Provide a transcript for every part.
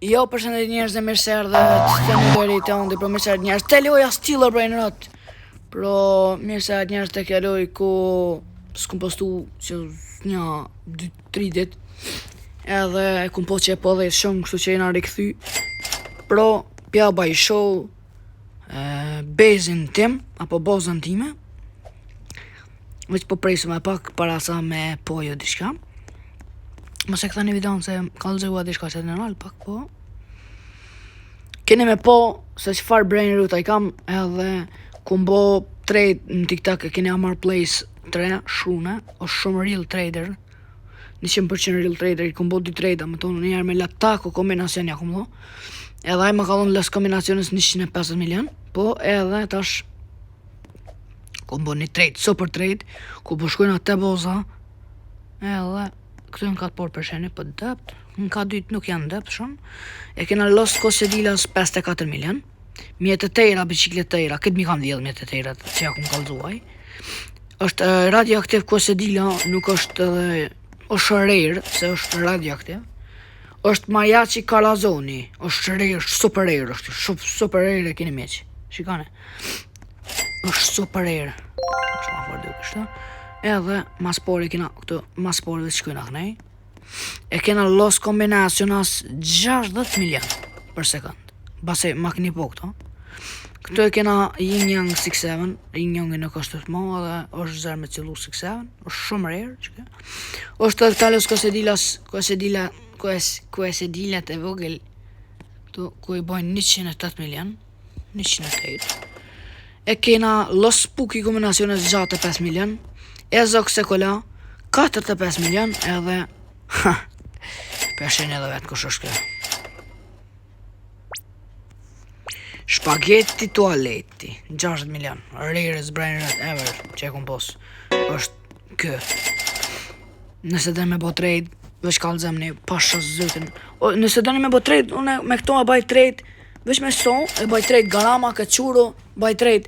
Jo, përshëndetje njerëz dhe mirë se erdhët te deri te unë, për mirë se erdhët njerëz. Te loja Steeler Brain Rot. Pro mirë se erdhët njerëz te kjo lojë ku s'kum postu që një 2-3 ditë. Edhe kum po që po dhe shumë, kështu që jena rikthy. Pro pja baj show bezin tim apo bozën time. Veç po presim e pak para sa me pojo diçka. Mos e këthani videon se kallëzua diçka që të nërmal, pak po. Keni me po se qëfar brain root i kam edhe kum bo trade në TikTok e keni Amar Place 3 shrune, o shumë real trader, 100% real trader, i kum bo 2 trade, më tonë njerë me latak o kombinacion ja kum do. Edhe aj më kallon les kombinacionës 150 milion, po edhe tash kum bo një trade, super trade, ku po shkojnë atë boza, edhe këtu në 4% për dept, në ka dytë nuk janë dept shumë. E kena Los Kosedilas 54 milion. Mjetë të tejra, biciklet të tejra, këtë mi kam dhjellë mjetë të tejra që ja kum kalzuaj. Është radioaktiv Kosedila, nuk është rare, se është radioaktiv. Është Mariachi Calazoni, është rare, super rare, është super rare e keni meqë. Shikane. është super rare. Është ma fërë duke shtë. Edhe maspori kena këtu, maspori dhe shkujna kënej. E kena Los Combinacionas 60 milion për sekund. Base makni po këto. Këtu e kena Yin Yang 6-7. Yin Yang nuk është të mo edhe është zërë me cilu 6-7. është shumë rare që ke. është të Los Kosedilat e vogël. Këtu ku i bojnë 108 milion. 108. E kena Los Spooky Combinaciones 65 milion. Ezok Sekola 45 milion edhe përshin edhe vetë kush është kjo. Shpageti tualeti 60 milion. Rarest brain rot ever që e kum pos. është kë. Nëse dhe me bo trade, veç kallëzëm një pasha zëtin. Nëse dhe me bo trade, unë me këto e baj trade, veç me son, e baj trade Garama, Këquro, baj trade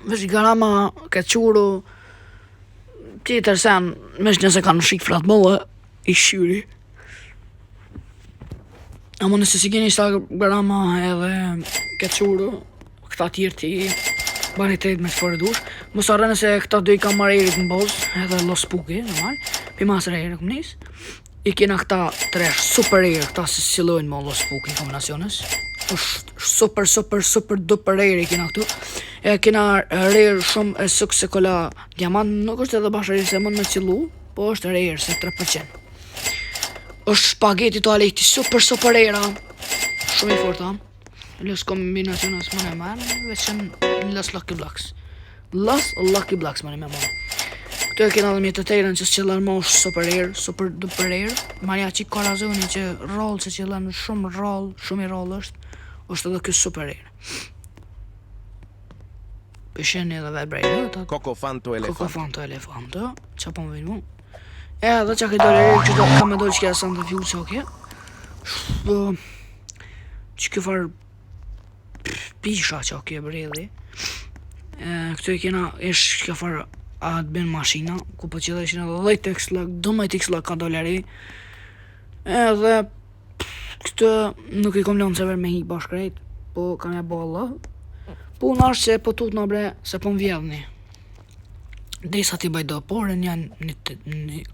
veç Garama, Këquro, tjetër sen, mesh nëse kanë shifrat mëllë, i shyri. Amo nëse si keni Garama edhe Këquro, këta tjerë ti, bani trade me të fore dush. Mos arre nëse këta do i kam Marerit në boz, edhe Los Spooky, normal, pimas rejre këm nis. I kena këta tresh super rare, këta se silojnë mo Los Spooky kombinaciones. është super duper rare i kena këtu. E kena rare shumë e suk se kola diamant, nuk është edhe bashkë rare se mund me cilu, po është rare se 3%. është spageti tualeti super rare, shumë i forta. Los kombinaciones më në marë, veçën Los Lucky Blocks. Los Lucky Blocks më në me marë. Këtu e kena dhe mjetë të tejrën që s'qëllën mo është super rare, super duper rare. Mariachi Calazoni që roll që qëllën shumë roll, shumë i roll është edhe kjo super rare. Pësheni edhe vetë brejnë. Cocofanto elefanto. Qa po më vinë mu? Edhe që këtë dole rare që do kam me dole që kja sante fjullë që okje. Që kjo farë pisha që okje bredhi. Këtu e kena ish kjo farë atë ben mashina, ku po qëllë ishin edhe 12 x ka dolari. Edhe këtë nuk i kom lonë se verë me hi bashkrejt, po kam ja bo Allah. Po në është që po tut në bre, se po më vjedhni. Desa ti bajdo, por e një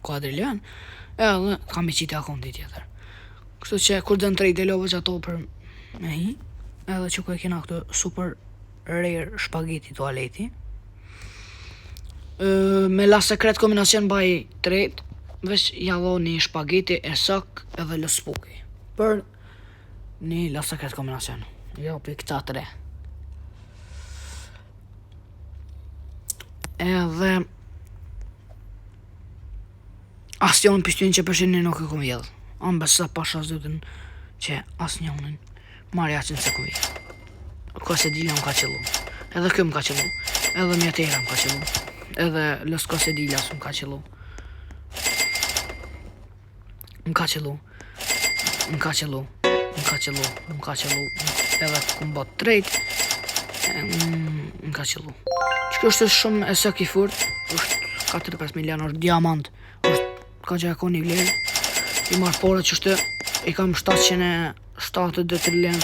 kuadriljan, edhe kam i qiti akonti tjetër. Kështu që kur dën trade love që ato për me hi, edhe që ku e kena këtë super rare shpageti tualeti. Me la sekret kombinacion baj trade, veç jadho një shpageti e sak edhe Los Spooky. Për një la sekret kombinacion. Jo për këta 3. Edhe as jonë pështyn që përshin një nuk e kom vjedh. Anë besa pasha zëtën që as njonin Mariachin se kom vjedh. Kosedila më ka qëllu. Edhe kjo më ka qëllu. Edhe mjetera më ka qëllu. Edhe Los Kosedilas më ka qëllu. Më ka qëllu. Edhe këm bot trade. Më ka qëllu. Që është shumë e sëk i furt. është 45 milion, është diamant. Ka që e ko një vlerë. I marrë porët që shtë, i kam 772 len,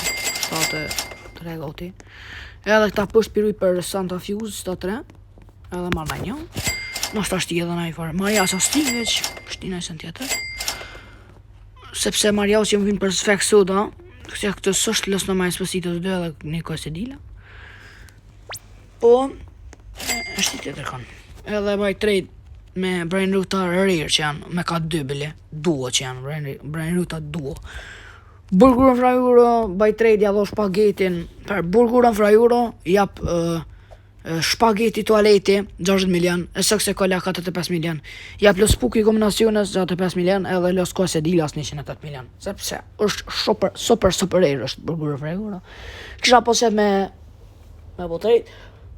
7 goti. Edhe këta pësht piruj për Santa Fuse, 103, edhe marrë në një. Nështë ashti edhe na i farë. Marja sa stik veç, shtina i sën tjetër. Sepse marja që më vinë për sfek soda, këtja këtë sështë lësë në majnë spësitë të dy edhe një kohë se dila. Po, është i tjetër kanë. Edhe baj trade me Brain Roota rrirë që janë, me ka 2 bile, duo që janë, Brain Roota duo. Burgurën fra euro, baj trade ja dho shpagetin, për burgurën fra euro, jap shpageti tualeti 60 milion, e sëkse kolla 45 milion. Ja plus puki kombinaciones 65 milion, edhe los kohë se dilas 108 milion. Sepse është super është burgurë fra euro. Kisha poset me botrejt.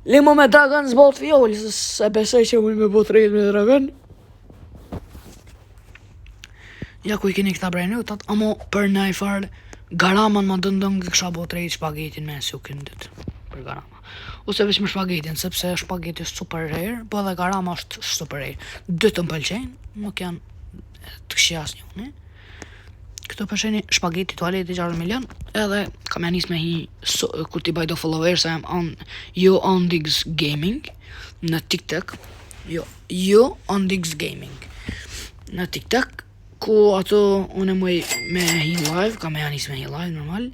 Limo me Dragon zbot fjoli, se besoj që unë me botrejt me Dragon. Ja ku i keni këta Brain Rootat, amo për në i farë garaman ma dëndën kisha botrejt shpagetin me sukin dytë. Për garama. Ose veç me shpagetin, sepse shpageti është super rare, po edhe garama është super rare. Dytë më pëlqenjë, nuk janë të këshia asnjë, ne? Këto përsheni shpageti tualeti 60 milion, edhe kam janis me hi, kur ti baj do followers, jam on Diggs Gaming, në TikTok, jo on Diggs Gaming, në TikTok, ku ato unë muj me hi live, kam janis me hi live normal,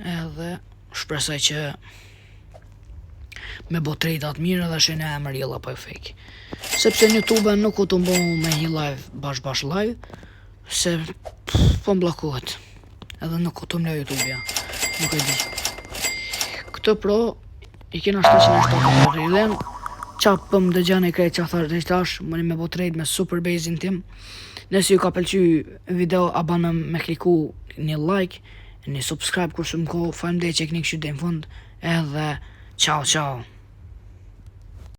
edhe shpresoj që me bo trade-at mirë edhe shënë e emër jella po e fake. Sepse në YouTube nuk u të mbo me hi live bash live, se po mblokohet. Edhe nuk u të mlo YouTube-ja, nuk e di. Këtë pro, i kena 770 rrilen, qapëm dë gjane krejt që a tharë dhe qëtash, mëni me bo trade me super base-in tim. Nëse ju ka pëlqy video, abanëm me kliku një like, një subscribe kur shumë ko, fajmë dhe që e këni këshu dhe në fund, edhe ciao.